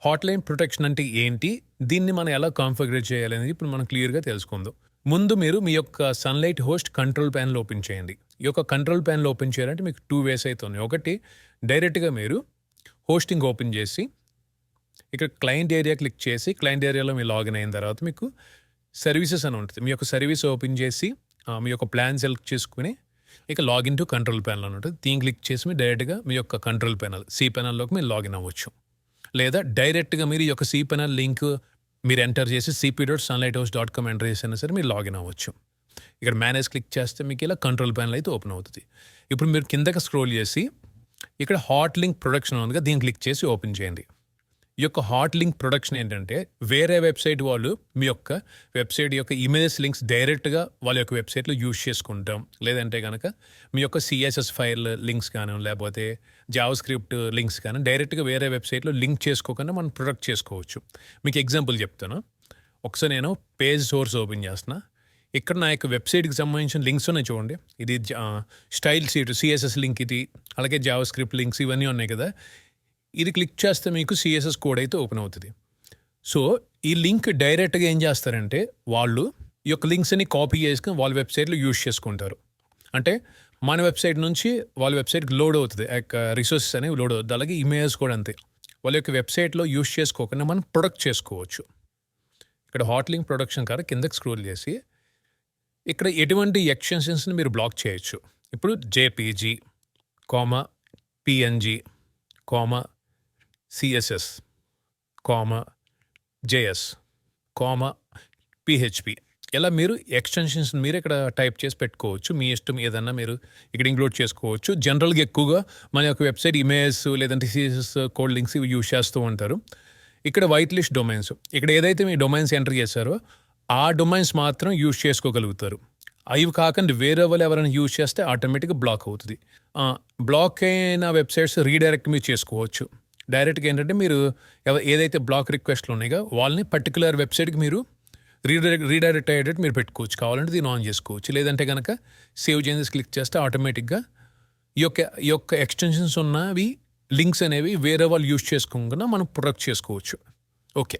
Hotline protection అంటే ఏంటి? దీన్ని మనం ఎలా కాన్ఫిగర్ చేయాలనేది ఇప్పుడు మనం క్లియర్‌గా తెలుసుకుందాం. ముందు మీరు మీ యొక్క sunlight host control panel open చేయండి. ఈ యొక్క కంట్రోల్ ప్యానెల్ ఓపెన్ చేయాలంటే మీకు 2 వేస్ అయితే ఉన్నాయి. ఒకటి డైరెక్ట్‌గా మీరు హోస్టింగ్ ఓపెన్ చేసి ఇక్కడ క్లయింట్ ఏరియా క్లిక్ చేసి క్లయింట్ ఏరియాలో మీరు లాగిన్ అయిన తర్వాత మీకు సర్వీసెస్ అని ఉంటుంది. మీ యొక్క సర్వీస్ ఓపెన్ చేసి మీ యొక్క ప్లాన్ సెలెక్ట్ చేసుకొని ఇక లాగిన్ టు కంట్రోల్ ప్యానెల్ అని ఉంటుంది. దీన్ని క్లిక్ చేసి మీరు డైరెక్ట్‌గా మీ యొక్క కంట్రోల్ ప్యానెల్ సి ప్యానెల్‌లోకి మీరు లాగిన్ అవ్వచ్చు. లేదా డైరెక్ట్‌గా మీరు ఈ యొక్క సి ప్యానెల్ లింక్ మీరు ఎంటర్ చేసి cp.sunlighthouse.com ఎంటర్ చేసినా సరే మీరు లాగిన్ అవ్వచ్చు. ఇక్కడ మేనేజ్ క్లిక్ చేస్తే మీకు ఇలా కంట్రోల్ ప్యానెల్ అయితే ఓపెన్ అవుతుంది. ఇప్పుడు మీరు కిందకి స్క్రోల్ చేసి ఇక్కడ హాట్ లింక్ ప్రొడక్షన్ ఉందిగా దీన్ని క్లిక్ చేసి ఓపెన్ చేయండి. ఈ యొక్క హాట్ లింక్ ప్రొడక్షన్ ఏంటంటే వేరే వెబ్సైట్ వాళ్ళు మీ యొక్క వెబ్సైట్ యొక్క ఇమేజెస్ లింక్స్ డైరెక్ట్గా వాళ్ళ యొక్క వెబ్సైట్లో యూజ్ చేసుకుంటాం. లేదంటే కనుక మీ యొక్క సిఎస్ఎస్ ఫైల్ లింక్స్ కానీ లేకపోతే జావా స్క్రిప్ట్ లింక్స్ కానీ డైరెక్ట్గా వేరే వెబ్సైట్లో లింక్ చేసుకోకుండా మనం ప్రొడక్ట్ చేసుకోవచ్చు. మీకు ఎగ్జాంపుల్ చెప్తాను. ఒకసారి నేను పేజ్ సోర్స్ ఓపెన్ చేస్తున్నా. ఇక్కడ నా యొక్క వెబ్సైట్కి సంబంధించిన లింక్స్ ఉన్నాయి చూడండి. ఇది స్టైల్ సీట్ సిఎస్ఎస్ లింక్ ఇది, అలాగే జావా స్క్రిప్ట్ లింక్స్ ఇవన్నీ ఉన్నాయి కదా. ఇది క్లిక్ చేస్తే మీకు సిఎస్ఎస్ కోడ్ అయితే ఓపెన్ అవుతుంది. సో ఈ లింక్ డైరెక్ట్గా ఏం చేస్తారంటే వాళ్ళు ఈ యొక్క లింక్స్ అన్ని కాపీ చేసుకుని వాళ్ళ వెబ్సైట్లో యూజ్ చేసుకుంటారు. అంటే మన వెబ్సైట్ నుంచి వాళ్ళ వెబ్సైట్కి లోడ్ అవుతుంది, ఆ యొక్క రిసోర్సెస్ అనేవి లోడ్ అవుతుంది. అలాగే ఇమేజెస్ కూడా అంతే. వాళ్ళ యొక్క వెబ్సైట్లో యూజ్ చేసుకోకుండా మనం ప్రొడక్ట్ చేసుకోవచ్చు. ఇక్కడ హాట్ లింక్ ప్రొడక్షన్ కాదు కిందకి స్క్రోల్ చేసి ఇక్కడ ఎటువంటి ఎక్స్టెన్షన్స్ని మీరు బ్లాక్ చేయొచ్చు. ఇప్పుడు JPG, PNG, CSS, JS, PHP ఇలా మీరు ఎక్స్టెన్షన్స్ మీరు ఇక్కడ టైప్ చేసి పెట్టుకోవచ్చు. మీ ఇష్టం ఏదన్నా మీరు ఇక్కడ ఇంక్లూడ్ చేసుకోవచ్చు. జనరల్గా ఎక్కువగా మన యొక్క వెబ్సైట్ ఇమేజెస్ లేదంటే సిఎస్ఎస్ కోడ్ లింక్స్ ఇవి యూజ్ చేస్తూ ఉంటారు. ఇక్కడ వైట్ లిస్ట్ డొమైన్స్, ఇక్కడ ఏదైతే మీ డొమైన్స్ ఎంటర్ చేశారో ఆ డొమైన్స్ మాత్రం యూజ్ చేసుకోగలుగుతారు. అవి కాకుండా వేరే వాళ్ళు ఎవరైనా యూజ్ చేస్తే ఆటోమేటిక్గా బ్లాక్ అవుతుంది. బ్లాక్ అయిన వెబ్సైట్స్ రీడైరెక్ట్ మీరు చేసుకోవచ్చు. డైరెక్ట్గా ఏంటంటే మీరు ఏదైతే బ్లాక్ రిక్వెస్ట్లు ఉన్నాయో వాళ్ళని పర్టికులర్ వెబ్సైట్కి మీరు రీడైరెక్ట్ అయ్యేటట్టు మీరు పెట్టుకోవచ్చు. కావాలంటే దీన్ని ఆన్ చేసుకోవచ్చు. లేదంటే కనుక సేవ్ చేసి క్లిక్ చేస్తే ఆటోమేటిక్గా ఈ యొక్క ఎక్స్టెన్షన్స్ ఉన్నవి లింక్స్ అనేవి వేరే వాళ్ళు యూజ్ చేసుకోకుండా మనం ప్రొడక్ట్ చేసుకోవచ్చు. ఓకే.